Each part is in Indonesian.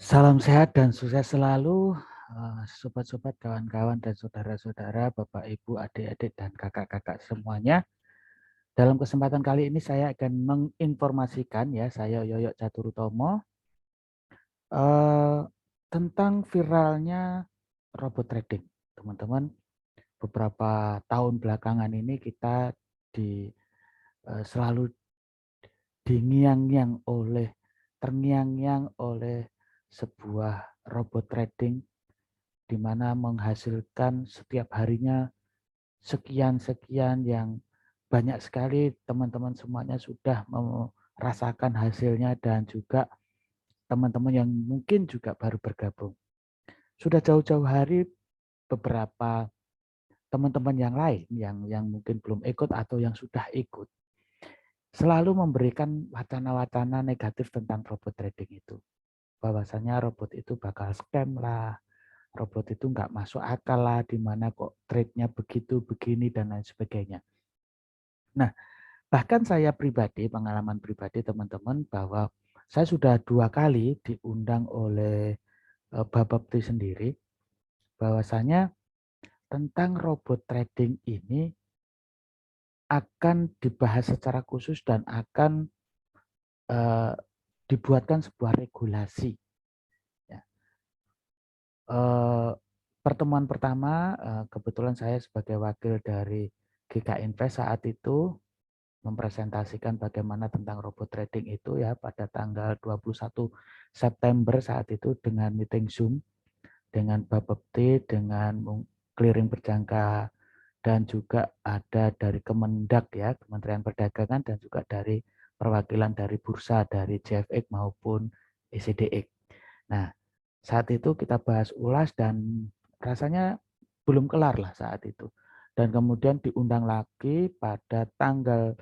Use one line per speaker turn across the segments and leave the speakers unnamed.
Salam sehat dan sukses selalu, sobat-sobat, kawan-kawan, dan saudara-saudara, Bapak, Ibu, adik-adik, dan kakak-kakak semuanya. Dalam kesempatan kali ini saya akan menginformasikan ya, saya Yoyo Caturutomo, eh, tentang viralnya robot trading. Teman-teman, beberapa tahun belakangan ini kita selalu terngiang-ngiang oleh sebuah robot trading di mana menghasilkan setiap harinya sekian-sekian yang banyak sekali teman-teman semuanya sudah merasakan hasilnya dan juga teman-teman yang mungkin juga baru bergabung. Sudah jauh-jauh hari beberapa teman-teman yang lain yang mungkin belum ikut atau yang sudah ikut selalu memberikan wacana-wacana negatif tentang robot trading itu. Bahwasanya robot itu bakal scam lah, robot itu nggak masuk akal lah, di mana kok trade-nya begitu, begini, dan lain sebagainya. Nah, bahkan saya pribadi, pengalaman pribadi teman-teman, bahwa saya sudah 2 kali diundang oleh Bapepti sendiri, bahwasanya tentang robot trading ini akan dibahas secara khusus dan akan eh, dibuatkan sebuah regulasi. Ya. Pertemuan pertama, kebetulan saya sebagai wakil dari GK Invest saat itu mempresentasikan bagaimana tentang robot trading itu ya pada tanggal 21 September saat itu dengan meeting Zoom dengan Bapepti, dengan clearing berjangka, dan juga ada dari Kemendak ya, Kementerian Perdagangan, dan juga dari perwakilan dari bursa dari JFX maupun ECDX. Nah, saat itu kita bahas ulas dan rasanya belum kelar lah saat itu. Dan kemudian diundang lagi pada tanggal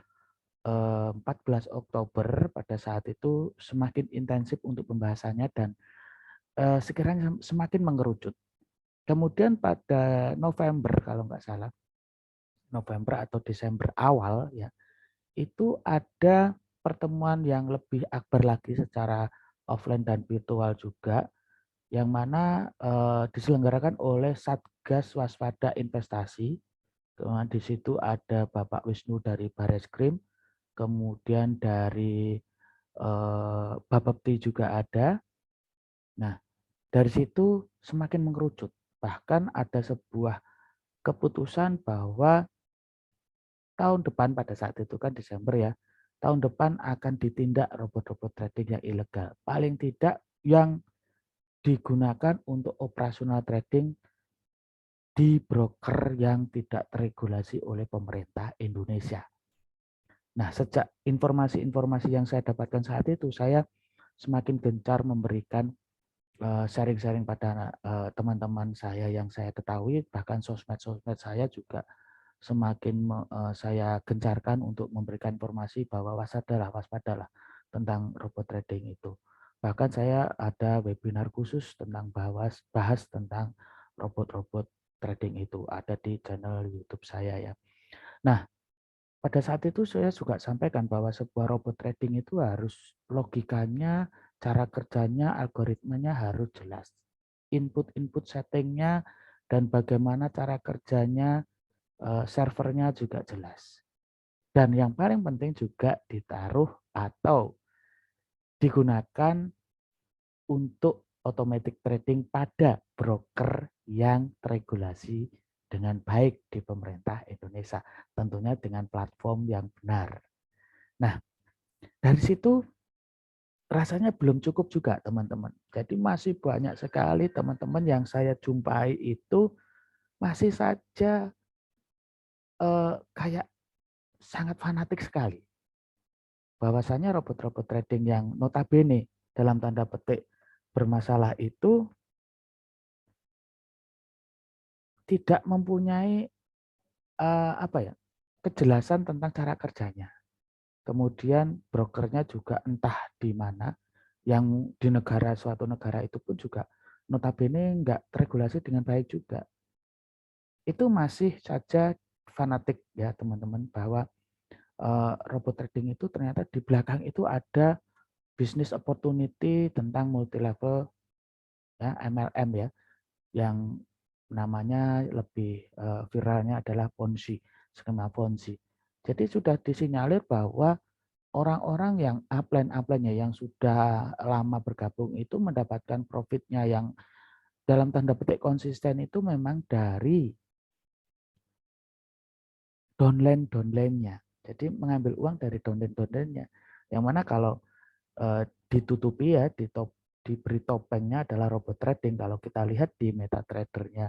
14 Oktober, pada saat itu semakin intensif untuk pembahasannya dan sekiranya semakin mengerucut. Kemudian pada November kalau nggak salah, November atau Desember awal ya, itu ada pertemuan yang lebih akbar lagi secara offline dan virtual juga, yang mana diselenggarakan oleh Satgas Waspada Investasi. Kemudian di situ ada Bapak Wisnu dari Bareskrim, kemudian dari Bapepti juga ada. Nah, dari situ semakin mengerucut. Bahkan ada sebuah keputusan bahwa tahun depan pada saat itu kan Desember ya, tahun depan akan ditindak robot-robot trading yang ilegal. Paling tidak yang digunakan untuk operasional trading di broker yang tidak teregulasi oleh pemerintah Indonesia. Nah, sejak informasi-informasi yang saya dapatkan saat itu, saya semakin gencar memberikan sharing-sharing pada teman-teman saya yang saya ketahui, bahkan sosmed-sosmed saya juga semakin saya gencarkan untuk memberikan informasi bahwa waspadalah tentang robot trading itu. Bahkan saya ada webinar khusus tentang bahas tentang robot-robot trading itu, ada di channel YouTube saya ya. Nah, pada saat itu saya juga sampaikan bahwa sebuah robot trading itu harus logikanya, cara kerjanya, algoritmanya harus jelas. Input-input settingnya dan bagaimana cara kerjanya, servernya juga jelas. Dan yang paling penting juga ditaruh atau digunakan untuk automatic trading pada broker yang teregulasi dengan baik di pemerintah Indonesia. Tentunya dengan platform yang benar. Nah, dari situ rasanya belum cukup juga teman-teman. Jadi masih banyak sekali teman-teman yang saya jumpai itu masih saja kayak sangat fanatik sekali. Bahwasanya robot-robot trading yang notabene dalam tanda petik bermasalah itu tidak mempunyai apa ya, kejelasan tentang cara kerjanya. Kemudian brokernya juga entah di mana, yang di suatu negara itu pun juga notabene nggak teregulasi dengan baik juga. Itu masih saja fanatik ya teman-teman, bahwa robot trading itu ternyata di belakang itu ada bisnis opportunity tentang multi level ya, MLM ya, yang namanya lebih viralnya adalah Ponzi, skema Ponzi. Jadi sudah disinyalir bahwa orang-orang yang upline-upline-nya yang sudah lama bergabung itu mendapatkan profitnya yang dalam tanda petik konsisten itu memang dari downline-downline-nya. Jadi mengambil uang dari downline-downline-nya. Yang mana kalau ditutupi ya, diberi topengnya adalah robot trading. Kalau kita lihat di MetaTrader-nya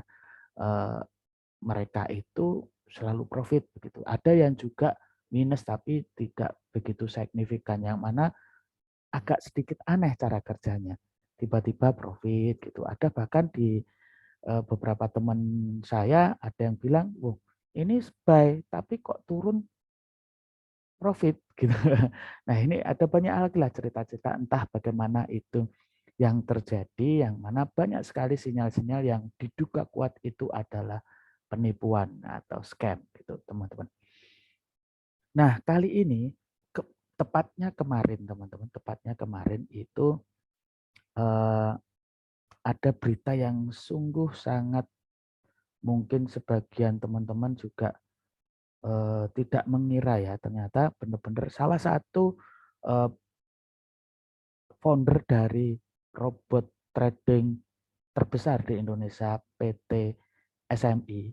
mereka itu selalu profit begitu. Ada yang juga minus tapi tidak begitu signifikan, yang mana agak sedikit aneh cara kerjanya. Tiba-tiba profit gitu. Ada bahkan di beberapa teman saya ada yang bilang, "Wah, ini buy tapi kok turun profit," gitu. Nah, ini ada banyak lagi lah cerita-cerita entah bagaimana itu yang terjadi, yang mana banyak sekali sinyal-sinyal yang diduga kuat itu adalah penipuan atau scam gitu, teman-teman. Nah, kali ini tepatnya kemarin, teman-teman, tepatnya kemarin itu ada berita yang sungguh sangat mungkin sebagian teman-teman juga tidak mengira ya, ternyata benar-benar salah satu founder dari robot trading terbesar di Indonesia, PT SMI,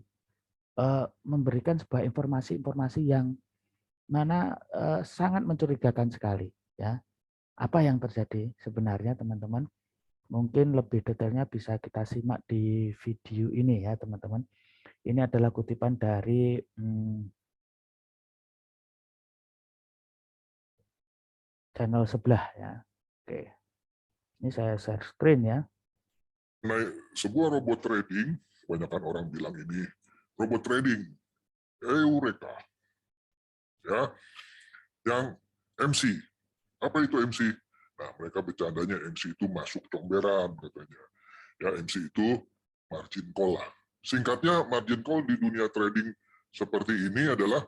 memberikan sebuah informasi-informasi yang mana sangat mencurigakan sekali. Ya, apa yang terjadi sebenarnya, teman-teman? Mungkin lebih detailnya bisa kita simak di video ini ya, teman-teman. Ini adalah kutipan dari channel sebelah ya. Oke, ini saya share screen ya.
Nah, sebuah robot trading, kebanyakan orang bilang ini robot trading, Eureka, ya, yang MC. Apa itu MC? Nah, mereka bercandanya MC itu masuk comberan katanya. Ya, MC itu margin call lah. Singkatnya, margin call di dunia trading seperti ini adalah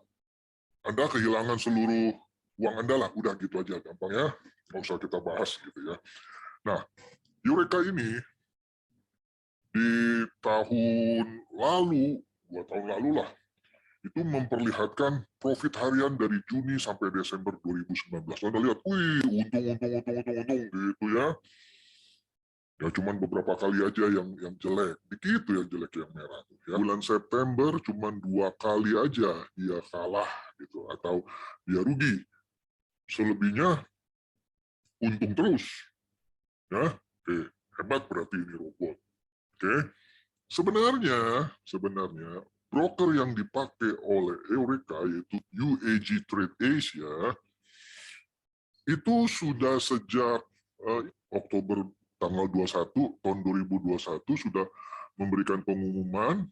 Anda kehilangan seluruh uang Anda lah, udah gitu aja gampangnya, nggak usah kita bahas gitu ya. Nah, Eureka ini di tahun lalu, 2 tahun lalu lah, itu memperlihatkan profit harian dari Juni sampai Desember 2019. Anda lihat, wih, untung gitu ya. Ya cuman beberapa kali aja yang jelek, dikit yang jelek yang merah. Ya. Bulan September cuman 2 kali aja dia kalah gitu atau dia rugi. Selebihnya untung terus. Ya, oke, hebat berarti ini robot. Oke, sebenarnya broker yang dipakai oleh Eureka yaitu UAG Trade Asia itu sudah sejak Oktober tanggal 21 tahun 2021 sudah memberikan pengumuman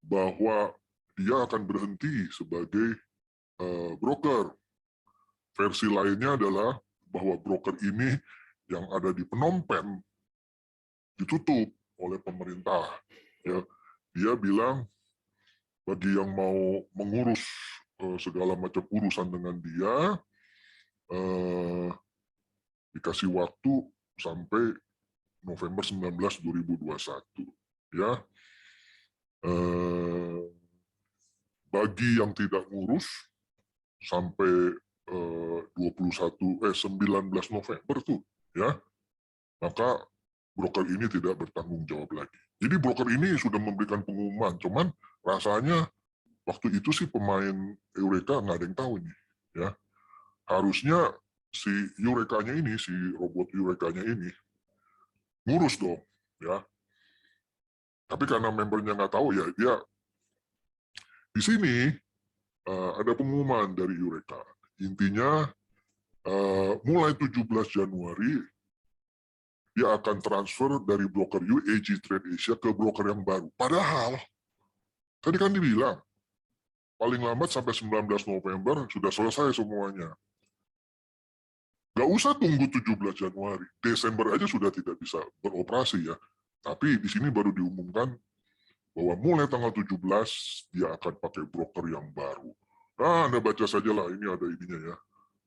bahwa dia akan berhenti sebagai broker. Versi lainnya adalah bahwa broker ini yang ada di Phnom Penh ditutup oleh pemerintah. Ya, dia bilang bagi yang mau mengurus segala macam urusan dengan dia, dikasih waktu sampai November 19 2021. Ya, bagi yang tidak ngurus sampai 19 November tuh, ya, maka broker ini tidak bertanggung jawab lagi. Jadi broker ini sudah memberikan pengumuman, cuman rasanya waktu itu sih pemain Eureka nggak ada yang tahu ini, ya. Harusnya si Eureka-nya ini, si robot Eureka-nya ini ngurus dong, ya. Tapi karena membernya nggak tahu, ya dia di sini ada pengumuman dari Eureka. Intinya mulai 17 Januari dia akan transfer dari broker UAG Trade Asia ke broker yang baru. Padahal tadi kan dibilang paling lambat sampai 19 November sudah selesai semuanya. Gak usah tunggu 17 Januari, Desember aja sudah tidak bisa beroperasi ya. Tapi di sini baru diumumkan bahwa mulai tanggal 17 dia akan pakai broker yang baru. Nah, Anda baca saja lah, ini ada ininya ya.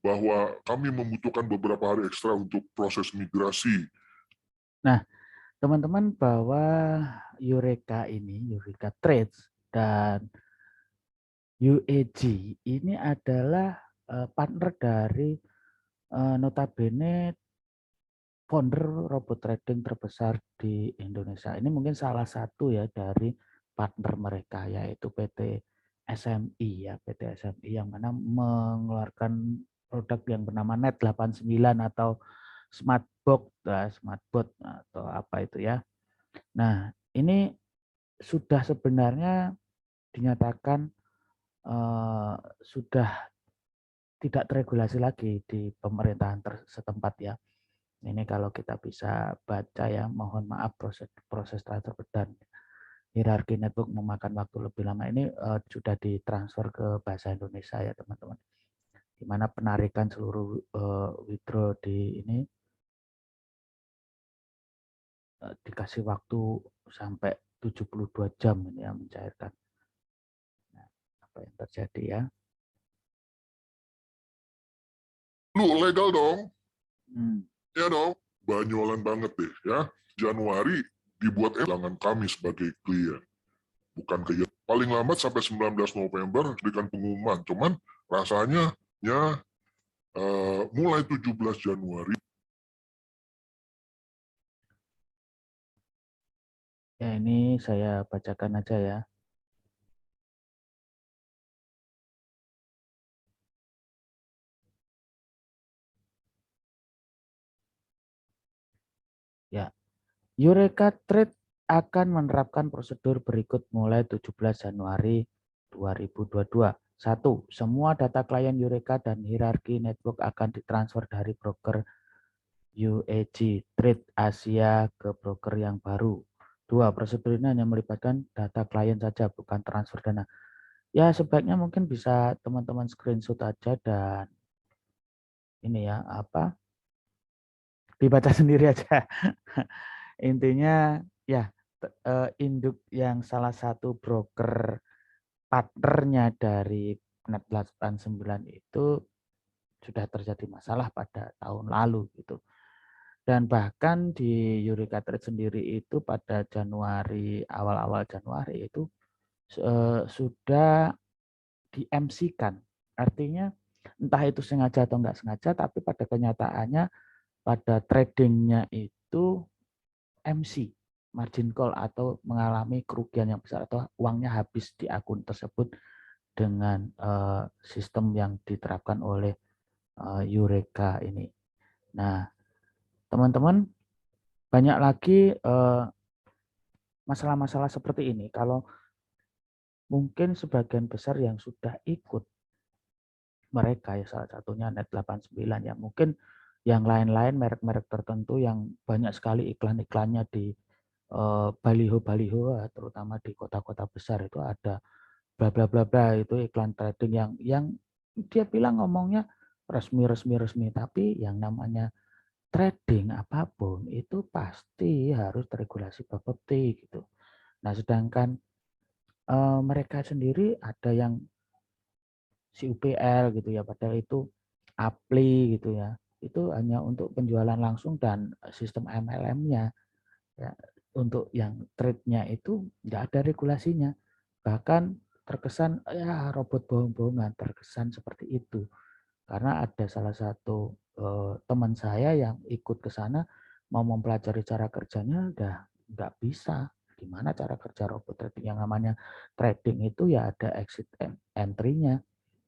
Bahwa kami membutuhkan beberapa hari ekstra untuk proses migrasi.
Nah, teman-teman bahwa Eureka ini, Eureka Trades dan UAG ini adalah partner dari notabene founder robot trading terbesar di Indonesia. Ini mungkin salah satu ya dari partner mereka yaitu PT SMI ya, PT SMI yang mana mengeluarkan produk yang bernama Net 89 atau Smartbot atau apa itu ya. Nah, ini sudah sebenarnya dinyatakan sudah tidak teregulasi lagi di pemerintahan setempat ya. Ini kalau kita bisa baca ya, mohon maaf proses transfer dan hierarki network memakan waktu lebih lama. Ini sudah ditransfer ke bahasa Indonesia ya teman-teman. Di mana penarikan seluruh withdraw di ini dikasih waktu sampai 72 jam ini ya mencairkan. Nah, apa yang terjadi ya?
Lu legal dong,
Hmm.
ya dong. Banyolan banget deh ya. Januari dibuat elangan kami sebagai klien. Bukan ke paling lambat sampai 19 November berikan pengumuman. Cuman rasanya ya mulai 17 Januari.
Ya ini saya bacakan aja ya. Ya, Eureka Trade akan menerapkan prosedur berikut mulai 17 Januari 2022. 1. Semua data klien Eureka dan hierarki network akan ditransfer dari broker UAG Trade Asia ke broker yang baru. 2. Prosedur ini hanya melibatkan data klien saja, bukan transfer dana. Ya, sebaiknya mungkin bisa teman-teman screenshot aja dan ini ya, apa dibaca sendiri aja. Intinya ya induk yang salah satu broker partnernya dari Net 89 itu sudah terjadi masalah pada tahun lalu gitu. Dan bahkan di Eureka Trade sendiri itu pada Januari, awal-awal Januari itu sudah di-MC-kan. Artinya entah itu sengaja atau enggak sengaja, tapi pada kenyataannya pada tradingnya itu MC, margin call atau mengalami kerugian yang besar atau uangnya habis di akun tersebut dengan sistem yang diterapkan oleh Eureka ini. Nah, teman-teman banyak lagi masalah-masalah seperti ini. Kalau mungkin sebagian besar yang sudah ikut mereka ya salah satunya Net 89 ya mungkin yang lain-lain merek-merek tertentu yang banyak sekali iklan-iklannya di baliho-baliho terutama di kota-kota besar itu ada bla bla bla bla itu iklan trading yang dia bilang ngomongnya resmi resmi resmi tapi yang namanya trading apapun itu pasti harus teregulasi Bapepti gitu. Nah, sedangkan mereka sendiri ada yang si UPL gitu ya padahal itu Apli gitu ya. Itu hanya untuk penjualan langsung dan sistem MLM-nya ya. Untuk yang trade-nya itu nggak ada regulasinya. Bahkan terkesan ya robot bohong-bohongan, terkesan seperti itu. Karena ada salah satu teman saya yang ikut ke sana mau mempelajari cara kerjanya udah nggak bisa. Gimana cara kerja robot trading yang namanya trading itu ya ada exit entry-nya,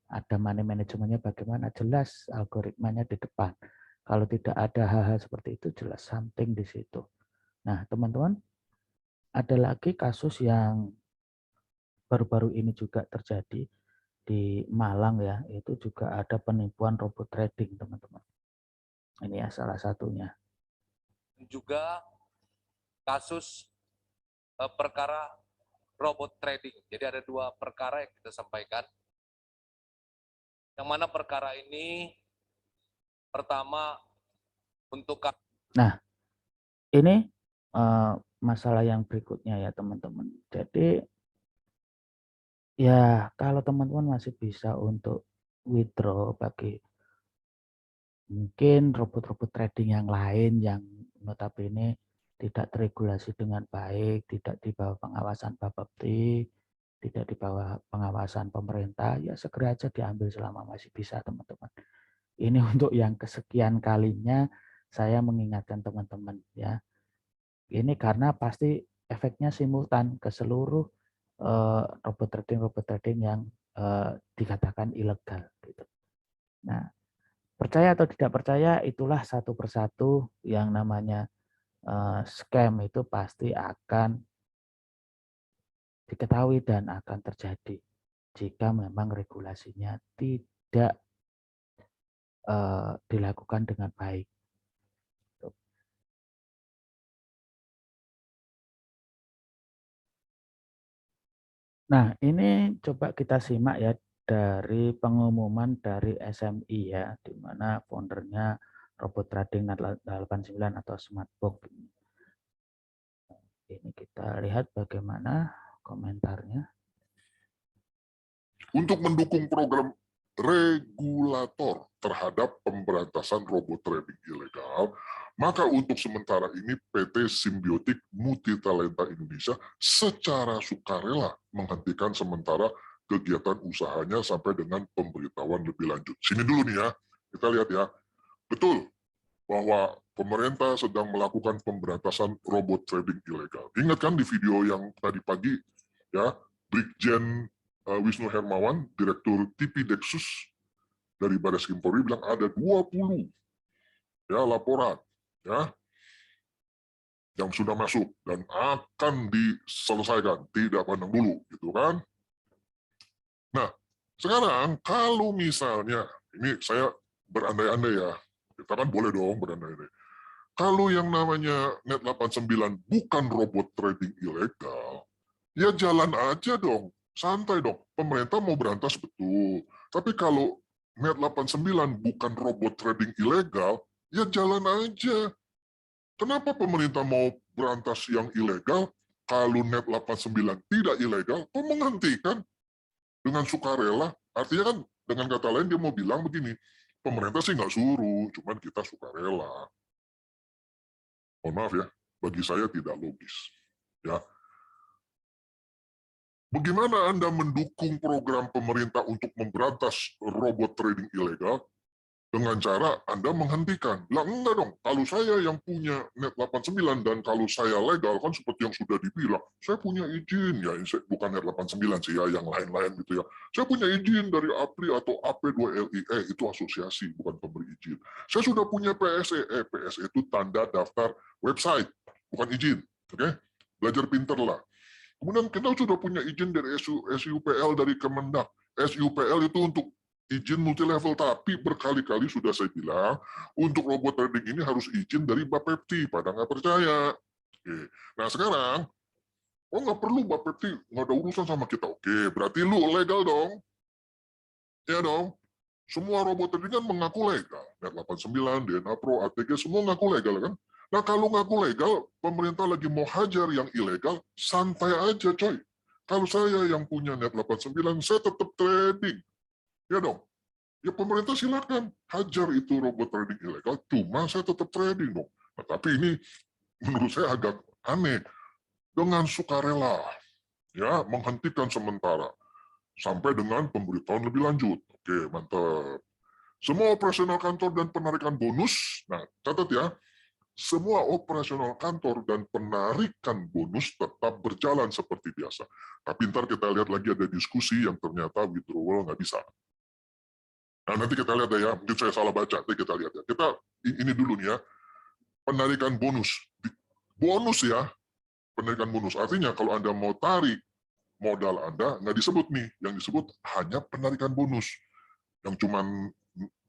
ada money manajemennya bagaimana, jelas algoritmanya di depan. Kalau tidak ada hal-hal seperti itu jelas something di situ. Nah, teman-teman, ada lagi kasus yang baru-baru ini juga terjadi di Malang ya, itu juga ada penipuan robot trading, teman-teman. Ini ya salah satunya.
Juga kasus perkara robot trading. Jadi ada dua perkara yang kita sampaikan. Yang mana perkara ini pertama untuk
Nah, ini masalah yang berikutnya ya teman-teman. Jadi ya kalau teman-teman masih bisa untuk withdraw bagi mungkin robot-robot trading yang lain yang notabene tidak teregulasi dengan baik, tidak di bawah pengawasan Bapepti, tidak di bawah pengawasan pemerintah, ya segera aja diambil selama masih bisa, teman-teman. Ini untuk yang kesekian kalinya saya mengingatkan teman-teman ya. Ini karena pasti efeknya simultan ke seluruh robot trading yang dikatakan ilegal gitu. Nah, percaya atau tidak percaya, itulah satu persatu yang namanya scam itu pasti akan diketahui dan akan terjadi jika memang regulasinya tidak dilakukan dengan baik. Nah, ini coba kita simak ya dari pengumuman dari SMI ya, di mana foundernya Robot Trading 89 atau Smartbox. Ini kita lihat bagaimana komentarnya.
Untuk mendukung program regulator terhadap pemberantasan robot trading ilegal, maka untuk sementara ini PT Simbiotik Multitalenta Indonesia secara sukarela menghentikan sementara kegiatan usahanya sampai dengan pemberitahuan lebih lanjut. Sini dulu nih ya, kita lihat ya. Betul bahwa pemerintah sedang melakukan pemberantasan robot trading ilegal. Ingat kan di video yang tadi pagi ya, Brigjen Wisnu Hermawan, Direktur TP Dexus dari Baris Krim Polri bilang ada 20 ya laporan ya yang sudah masuk dan akan diselesaikan, tidak pandang bulu, gitu kan? Nah, sekarang kalau misalnya ini saya berandai-andai ya, kita kan boleh dong berandai-andai. Kalau yang namanya Net 89 bukan robot trading ilegal, ya jalan aja dong, santai dong. Pemerintah mau berantas betul. Tapi kalau Net 89 bukan robot trading ilegal, ya jalan aja. Kenapa pemerintah mau berantas yang ilegal? Kalau Net 89 tidak ilegal, kok menghentikan dengan sukarela? Artinya kan dengan kata lain dia mau bilang begini, pemerintah sih nggak suruh, cuman kita sukarela. Mohon maaf ya, bagi saya tidak logis. Ya, bagaimana Anda mendukung program pemerintah untuk memberantas robot trading ilegal dengan cara Anda menghentikan? Lah enggak dong, kalau saya yang punya Net 89 dan kalau saya legal, kan seperti yang sudah dibilang, saya punya izin, ya bukan Net 89 sih ya, yang lain-lain gitu ya. Saya punya izin dari APRI atau AP2LIE, itu asosiasi, bukan pemberi izin. Saya sudah punya PSE, PSE itu tanda daftar website, bukan izin. Oke? Belajar pinter lah. Kemudian kita sudah punya izin dari SUPL dari Kemendak. SUPL itu untuk izin multilevel, tapi berkali-kali sudah saya bilang, untuk robot trading ini harus izin dari Bapepti, pada nggak percaya. Oke. Nah sekarang, oh nggak perlu Bapepti, nggak ada urusan sama kita. Oke, berarti lu legal dong. Ya dong. Semua robot trading kan mengaku legal. Net 89, DNA Pro, ATG, semua ngaku legal kan. Nah kalau ngaku legal, pemerintah lagi mau hajar yang ilegal, santai aja coy. Kalau saya yang punya Net 89, saya tetap trading. Ya dong. Ya pemerintah silakan hajar itu robot trading ilegal, cuma saya tetap trading dong. Nah, tapi ini menurut saya agak aneh. Dengan sukarela, ya menghentikan sementara sampai dengan pemberitahuan lebih lanjut. Oke, mantap. Semua operasional kantor dan penarikan bonus, nah catat ya, semua operasional kantor dan penarikan bonus tetap berjalan seperti biasa. Tapi ntar kita lihat lagi ada diskusi yang ternyata withdrawal nggak bisa. Nah nanti kita lihat ya, mungkin saya salah baca, nanti kita lihat ya. Kita ini dulu nih ya, penarikan bonus. Bonus ya, penarikan bonus. Artinya kalau Anda mau tarik modal Anda, nggak disebut nih, yang disebut hanya penarikan bonus. Yang cuman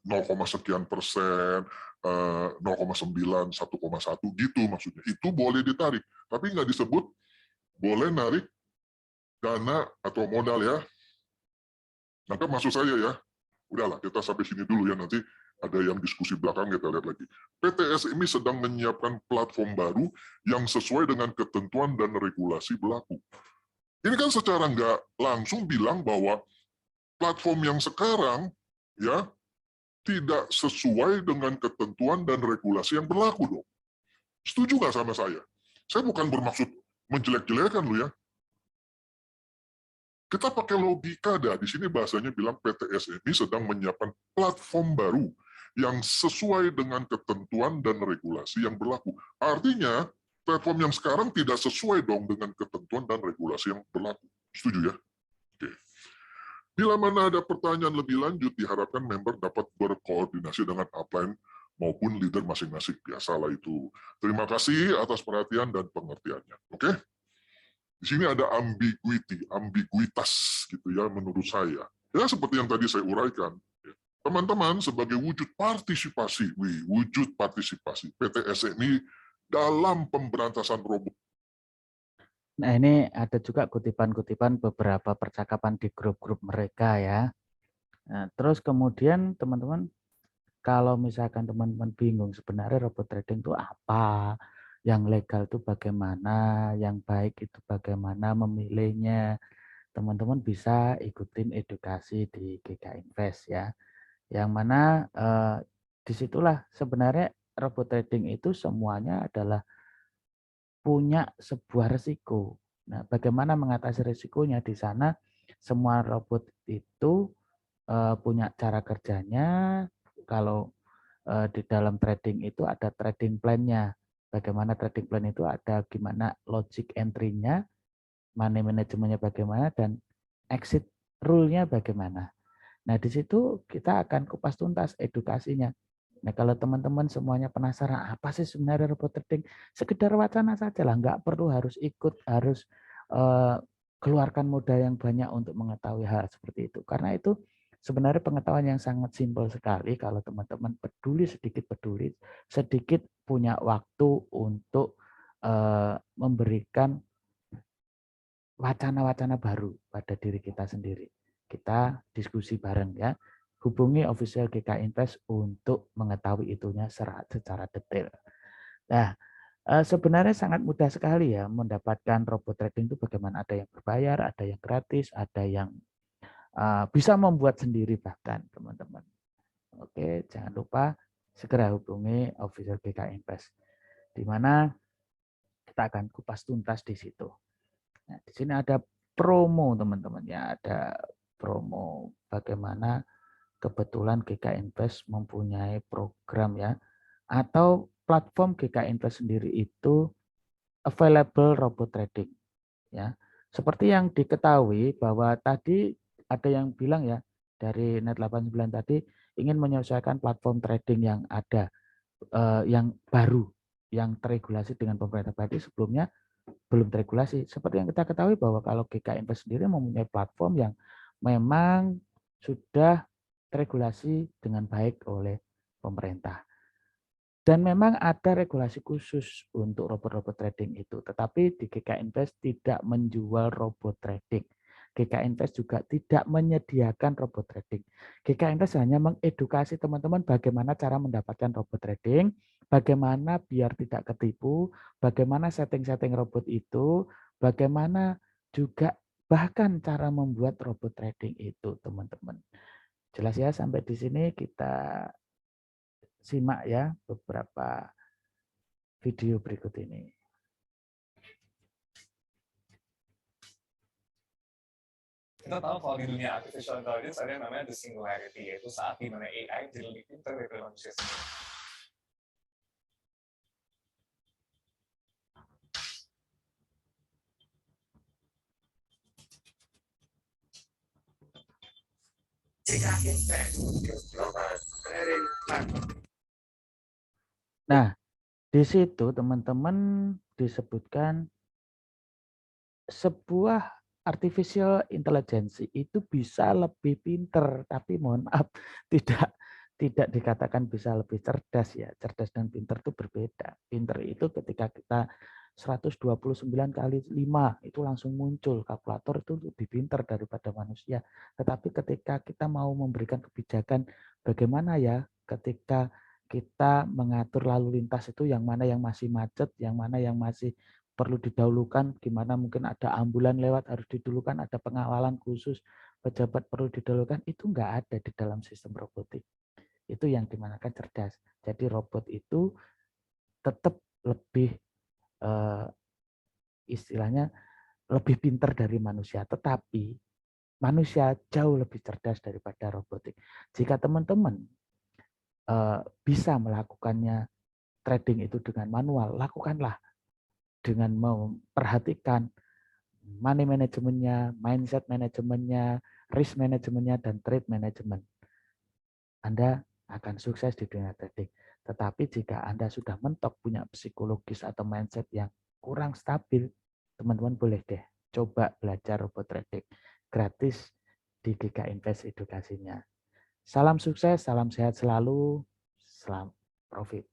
0, sekian persen, 0,9, 1,1 gitu maksudnya. Itu boleh ditarik, tapi nggak disebut boleh narik dana atau modal ya. Nangkep maksud saya ya. Udahlah, kita sampai sini dulu ya, nanti ada yang diskusi belakang kita lihat lagi. PT SMI sedang menyiapkan platform baru yang sesuai dengan ketentuan dan regulasi berlaku. Ini kan secara nggak langsung bilang bahwa platform yang sekarang ya tidak sesuai dengan ketentuan dan regulasi yang berlaku dong. Setuju nggak sama saya? Saya bukan bermaksud menjelek-jelekan lu ya. Kita pakai logika dah. Di sini bahasanya bilang PTS ini sedang menyiapkan platform baru yang sesuai dengan ketentuan dan regulasi yang berlaku. Artinya, platform yang sekarang tidak sesuai dong dengan ketentuan dan regulasi yang berlaku. Setuju ya? Oke. Bila mana ada pertanyaan lebih lanjut, diharapkan member dapat berkoordinasi dengan upline maupun leader masing-masing. Biasalah itu. Terima kasih atas perhatian dan pengertiannya. Oke? Di sini ada ambiguitas gitu ya menurut saya. Ya seperti yang tadi saya uraikan. Teman-teman sebagai wujud partisipasi, wujud partisipasi PTS ini dalam pemberantasan robot.
Nah, ini ada juga kutipan-kutipan beberapa percakapan di grup-grup mereka ya. Nah, terus kemudian teman-teman, kalau misalkan teman-teman bingung sebenarnya robot trading itu apa, yang legal itu bagaimana, yang baik itu bagaimana memilihnya, teman-teman bisa ikutin edukasi di GK Invest ya. Yang mana disitulah sebenarnya robot trading itu semuanya adalah punya sebuah resiko. Nah, bagaimana mengatasi risikonya di sana? Semua robot itu punya cara kerjanya. Kalau di dalam trading itu ada trading plan-nya. Bagaimana trading plan itu ada gimana logic entry-nya, money management-nya bagaimana, dan exit rule-nya bagaimana. Nah, di situ kita akan kupas tuntas edukasinya. Nah, kalau teman-teman semuanya penasaran, apa sih sebenarnya robot trading? Sekedar wacana saja lah, nggak perlu harus ikut, harus keluarkan modal yang banyak untuk mengetahui hal seperti itu. Karena itu sebenarnya pengetahuan yang sangat simpel sekali kalau teman-teman peduli, sedikit punya waktu untuk memberikan wacana-wacana baru pada diri kita sendiri. Kita diskusi bareng ya. Hubungi official GK Invest untuk mengetahui itunya secara detail. Nah, sebenarnya sangat mudah sekali ya mendapatkan robot trading itu bagaimana. Ada yang berbayar, ada yang gratis, ada yang bisa membuat sendiri bahkan teman-teman. Oke, jangan lupa segera hubungi official GK Invest. Di mana kita akan kupas tuntas di situ. Nah, di sini ada promo teman-teman ya, ada promo bagaimana kebetulan GK Invest mempunyai program ya, atau platform GK Invest sendiri itu available robot trading ya. Seperti yang diketahui bahwa tadi ada yang bilang ya dari Net89 tadi ingin menyelesaikan platform trading yang ada yang baru yang teregulasi dengan pemerintah. Berarti sebelumnya belum teregulasi. Seperti yang kita ketahui bahwa kalau GK Invest sendiri mempunyai platform yang memang sudah teregulasi dengan baik oleh pemerintah. Dan memang ada regulasi khusus untuk robot-robot trading itu. Tetapi di GK Invest tidak menjual robot trading. GK Invest juga tidak menyediakan robot trading. GK Invest hanya mengedukasi teman-teman bagaimana cara mendapatkan robot trading, bagaimana biar tidak ketipu, bagaimana setting-setting robot itu, bagaimana juga bahkan cara membuat robot trading itu, teman-teman. Jelas ya, sampai di sini kita simak ya beberapa video berikut ini.
Kita tahu kalau di dunia artificial intelligence ada yang namanya the singularity, yaitu saat di mana AI jadi lebih pintar daripada manusia sendiri.
Nah, di situ teman-teman disebutkan sebuah artificial intelligence itu bisa lebih pinter, tapi mohon maaf tidak dikatakan bisa lebih cerdas ya. Cerdas dan pinter itu berbeda. Pinter itu ketika kita 129 kali 5 itu langsung muncul. Kalkulator itu lebih pinter daripada manusia. Tetapi ketika kita mau memberikan kebijakan bagaimana ya ketika kita mengatur lalu lintas itu yang mana yang masih macet, yang mana yang masih perlu didahulukan, gimana mungkin ada ambulan lewat harus didahulukan, ada pengawalan khusus, pejabat perlu didahulukan, itu enggak ada di dalam sistem robotik. Itu yang dimanakan cerdas. Jadi robot itu tetap lebih istilahnya lebih pintar dari manusia, tetapi manusia jauh lebih cerdas daripada robotik. Jika teman-teman bisa melakukannya trading itu dengan manual, lakukanlah dengan memperhatikan money manajemennya, mindset manajemennya, risk manajemennya, dan trade management. Anda akan sukses di dunia trading. Tetapi jika Anda sudah mentok punya psikologis atau mindset yang kurang stabil, teman-teman boleh deh coba belajar robot trading gratis di GK Invest edukasinya. Salam sukses, salam sehat selalu, salam profit.